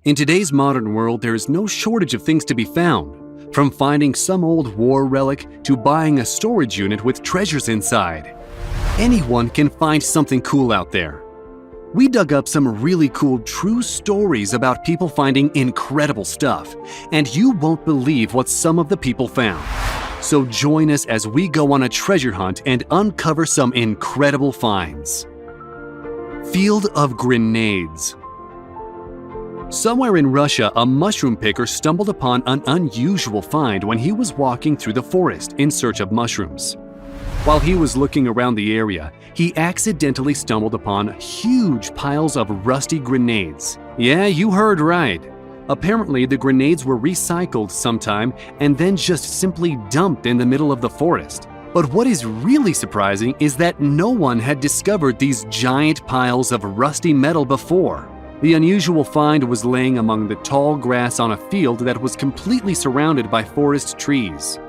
In today's modern world, there is no shortage of things to be found, from finding some old war relic to buying a storage unit with treasures inside. Anyone can find something cool out there. We dug up some really cool true stories about people finding incredible stuff, and you won't believe what some of the people found. So join us as we go on a treasure hunt and uncover some incredible finds. Field of Grenades. Somewhere in Russia, a mushroom picker stumbled upon an unusual find when he was walking through the forest in search of mushrooms. While he was looking around the area, he accidentally stumbled upon huge piles of rusty grenades. Yeah, you heard right. Apparently, the grenades were recycled sometime and then just simply dumped in the middle of the forest. But what is really surprising is that no one had discovered these giant piles of rusty metal before. The unusual find was laying among the tall grass on a field that was completely surrounded by forest trees.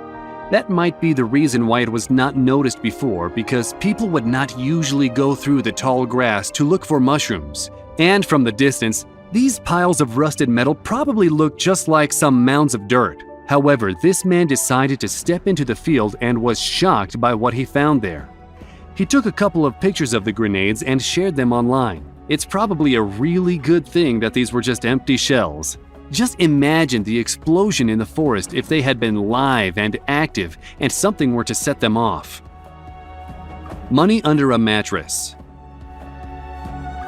That might be the reason why it was not noticed before, because people would not usually go through the tall grass to look for mushrooms. And from the distance, these piles of rusted metal probably looked just like some mounds of dirt. However, this man decided to step into the field and was shocked by what he found there. He took a couple of pictures of the grenades and shared them online. It's probably a really good thing that these were just empty shells. Just imagine the explosion in the forest if they had been live and active and something were to set them off. Money under a mattress.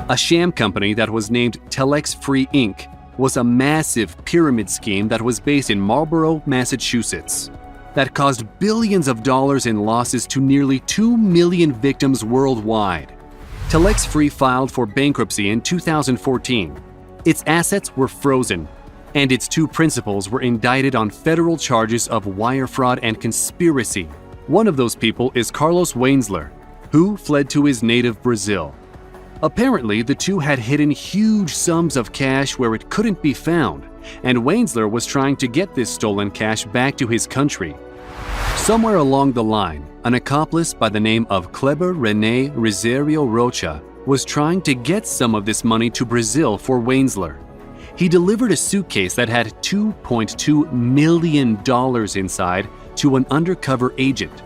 A sham company that was named Telex Free Inc. was a massive pyramid scheme that was based in Marlborough, Massachusetts, that caused billions of dollars in losses to nearly 2 million victims worldwide. Telex Free filed for bankruptcy in 2014. Its assets were frozen, and its two principals were indicted on federal charges of wire fraud and conspiracy. One of those people is Carlos Wainsler, who fled to his native Brazil. Apparently, the two had hidden huge sums of cash where it couldn't be found, and Wainsler was trying to get this stolen cash back to his country. Somewhere along the line, an accomplice by the name of Kleber René Rizerio Rocha was trying to get some of this money to Brazil for Wainsler. He delivered a suitcase that had $2.2 million inside to an undercover agent.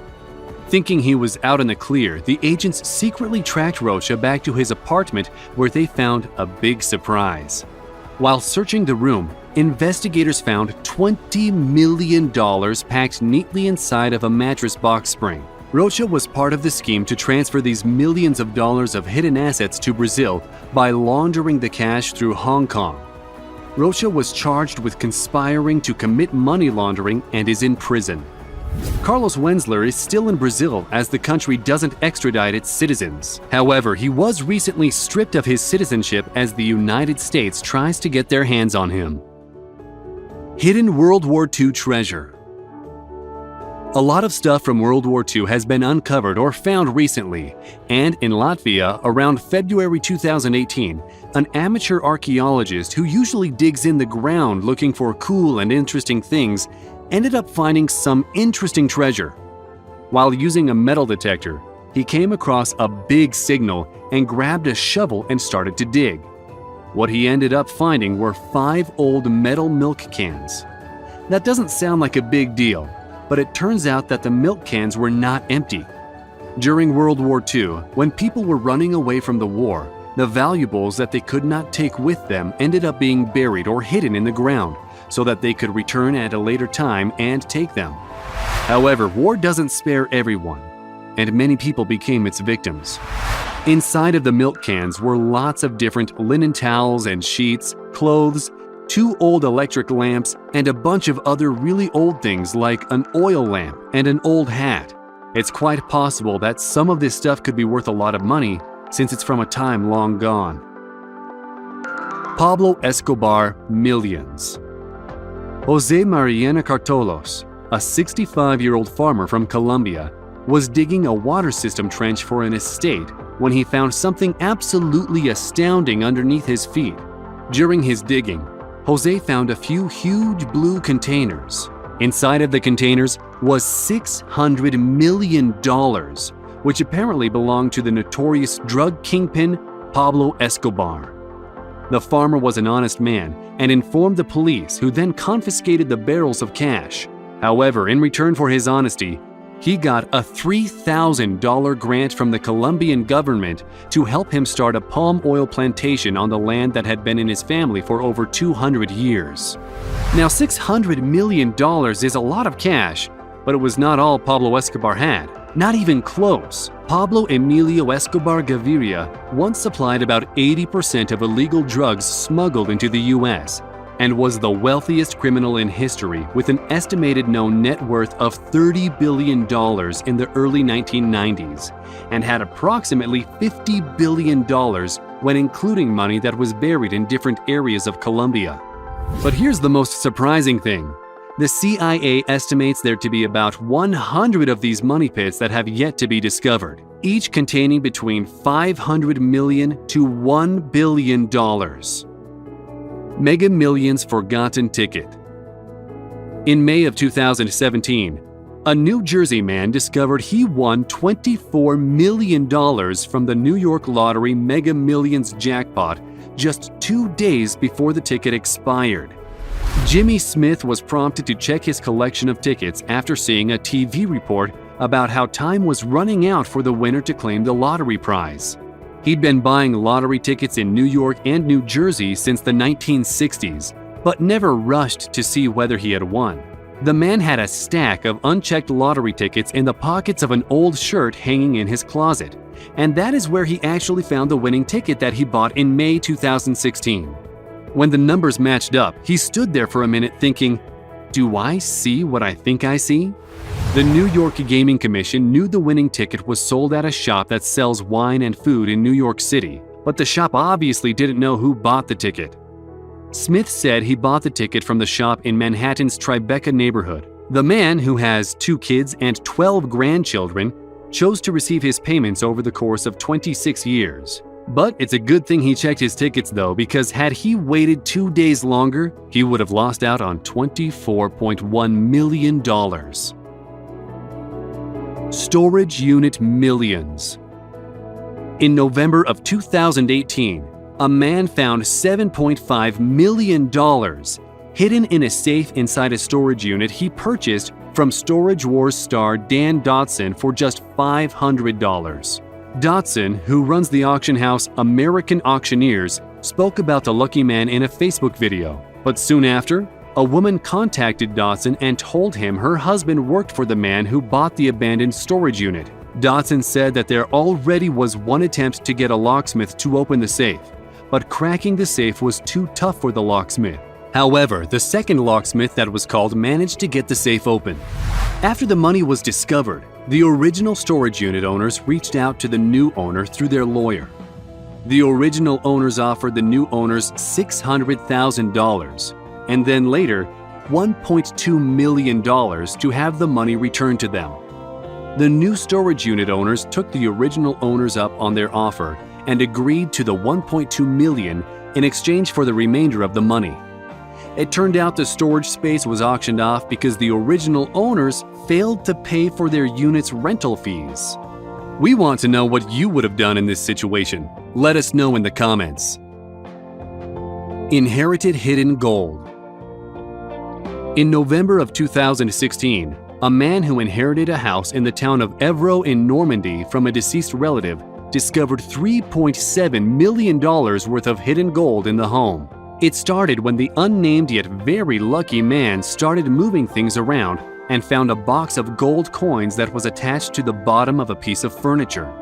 Thinking he was out in the clear, the agents secretly tracked Rocha back to his apartment where they found a big surprise. While searching the room, investigators found $20 million packed neatly inside of a mattress box spring. Rocha was part of the scheme to transfer these millions of dollars of hidden assets to Brazil by laundering the cash through Hong Kong. Rocha was charged with conspiring to commit money laundering and is in prison. Carlos Wainsler is still in Brazil as the country doesn't extradite its citizens. However, he was recently stripped of his citizenship as the United States tries to get their hands on him. Hidden World War II treasure. A lot of stuff from World War II has been uncovered or found recently, and in Latvia, around February 2018, an amateur archaeologist who usually digs in the ground looking for cool and interesting things ended up finding some interesting treasure. While using a metal detector, he came across a big signal and grabbed a shovel and started to dig. What he ended up finding were 5 old metal milk cans. That doesn't sound like a big deal, but it turns out that the milk cans were not empty. During World War II, when people were running away from the war, the valuables that they could not take with them ended up being buried or hidden in the ground so that they could return at a later time and take them. However, war doesn't spare everyone, and many people became its victims. Inside of the milk cans were lots of different linen towels and sheets, clothes, 2 old electric lamps, and a bunch of other really old things like an oil lamp and an old hat. It's quite possible that some of this stuff could be worth a lot of money since it's from a time long gone. Pablo Escobar millions. Jose Mariana Cartolos, a 65-year-old farmer from Colombia, was digging a water system trench for an estate when he found something absolutely astounding underneath his feet. During his digging, Jose found a few huge blue containers. Inside of the containers was $600 million, which apparently belonged to the notorious drug kingpin Pablo Escobar. The farmer was an honest man and informed the police, who then confiscated the barrels of cash. However, in return for his honesty, he got a $3,000 grant from the Colombian government to help him start a palm oil plantation on the land that had been in his family for over 200 years. Now, $600 million is a lot of cash, but it was not all Pablo Escobar had. Not even close. Pablo Emilio Escobar Gaviria once supplied about 80% of illegal drugs smuggled into the U.S. and was the wealthiest criminal in history, with an estimated known net worth of $30 billion in the early 1990s, and had approximately $50 billion when including money that was buried in different areas of Colombia. But here's the most surprising thing. The CIA estimates there to be about 100 of these money pits that have yet to be discovered, each containing between $500 million to $1 billion. Mega Millions Forgotten Ticket. In May of 2017, a New Jersey man discovered he won $24 million from the New York Lottery Mega Millions jackpot just 2 days before the ticket expired. Jimmy Smith was prompted to check his collection of tickets after seeing a TV report about how time was running out for the winner to claim the lottery prize. He'd been buying lottery tickets in New York and New Jersey since the 1960s, but never rushed to see whether he had won. The man had a stack of unchecked lottery tickets in the pockets of an old shirt hanging in his closet, and that is where he actually found the winning ticket that he bought in May 2016. When the numbers matched up, he stood there for a minute thinking, "Do I see what I think I see?" The New York Gaming Commission knew the winning ticket was sold at a shop that sells wine and food in New York City, but the shop obviously didn't know who bought the ticket. Smith said he bought the ticket from the shop in Manhattan's Tribeca neighborhood. The man, who has 2 kids and 12 grandchildren, chose to receive his payments over the course of 26 years. But it's a good thing he checked his tickets though, because had he waited 2 days longer, he would have lost out on $24.1 million. Storage Unit Millions. In November of 2018, a man found $7.5 million hidden in a safe inside a storage unit he purchased from Storage Wars star Dan Dotson for just $500. Dotson, who runs the auction house American Auctioneers, spoke about the lucky man in a Facebook video. But soon after, a woman contacted Dotson and told him her husband worked for the man who bought the abandoned storage unit. Dotson said that there already was one attempt to get a locksmith to open the safe, but cracking the safe was too tough for the locksmith. However, the second locksmith that was called managed to get the safe open. After the money was discovered, the original storage unit owners reached out to the new owner through their lawyer. The original owners offered the new owners $600,000 and then later $1.2 million to have the money returned to them. The new storage unit owners took the original owners up on their offer and agreed to the $1.2 million in exchange for the remainder of the money. It turned out the storage space was auctioned off because the original owners failed to pay for their unit's rental fees. We want to know what you would have done in this situation. Let us know in the comments. Inherited hidden gold. In November of 2016, a man who inherited a house in the town of Évreux in Normandy from a deceased relative discovered $3.7 million worth of hidden gold in the home. It started when the unnamed yet very lucky man started moving things around and found a box of gold coins that was attached to the bottom of a piece of furniture.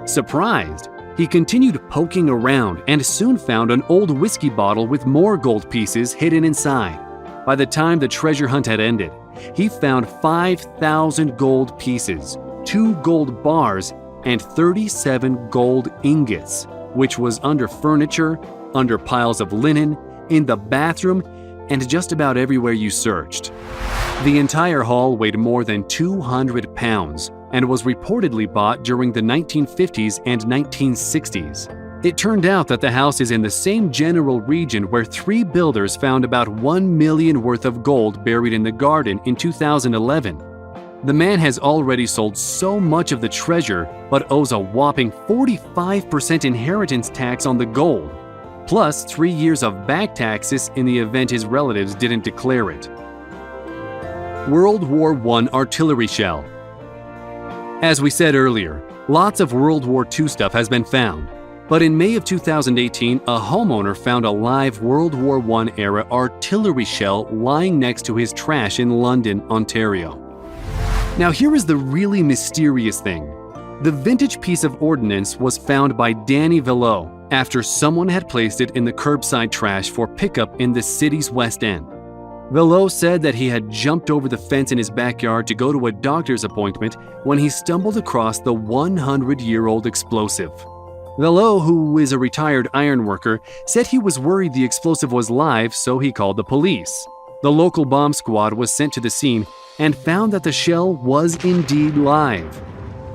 Surprised, he continued poking around and soon found an old whiskey bottle with more gold pieces hidden inside. By the time the treasure hunt had ended, he found 5,000 gold pieces, 2 gold bars, and 37 gold ingots, which was under furniture, under piles of linen, in the bathroom, and just about everywhere you searched. The entire haul weighed more than 200 pounds and was reportedly bought during the 1950s and 1960s. It turned out that the house is in the same general region where 3 builders found about $1 million worth of gold buried in the garden in 2011. The man has already sold so much of the treasure, but owes a whopping 45% inheritance tax on the gold. plus 3 years of back taxes in the event his relatives didn't declare it. World War I artillery shell. As we said earlier, lots of World War II stuff has been found. But in May of 2018, a homeowner found a live World War I era artillery shell lying next to his trash in London, Ontario. Now here is the really mysterious thing. The vintage piece of ordnance was found by Danny Velo after someone had placed it in the curbside trash for pickup in the city's West End. Velo said that he had jumped over the fence in his backyard to go to a doctor's appointment when he stumbled across the 100-year-old explosive. Velo, who is a retired ironworker, said he was worried the explosive was live, so he called the police. The local bomb squad was sent to the scene and found that the shell was indeed live.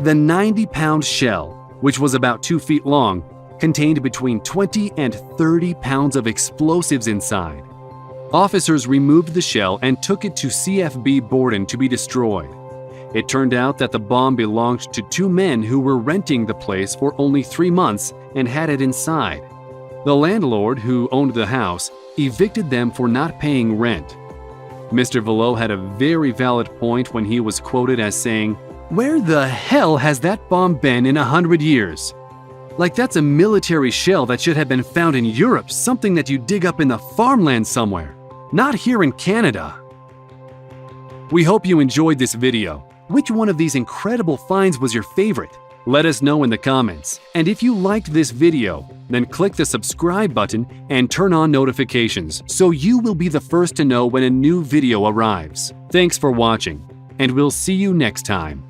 The 90-pound shell, which was about 2 feet long, contained between 20 and 30 pounds of explosives inside. Officers removed the shell and took it to CFB Borden to be destroyed. It turned out that the bomb belonged to 2 men who were renting the place for only 3 months and had it inside. The landlord, who owned the house, evicted them for not paying rent. Mr. Velo had a very valid point when he was quoted as saying, "Where the hell has that bomb been in 100 years? Like that's a military shell that should have been found in Europe, something that you dig up in the farmland somewhere, not here in Canada." We hope you enjoyed this video. Which one of these incredible finds was your favorite? Let us know in the comments. And if you liked this video, then click the subscribe button and turn on notifications so you will be the first to know when a new video arrives. Thanks for watching, and we'll see you next time.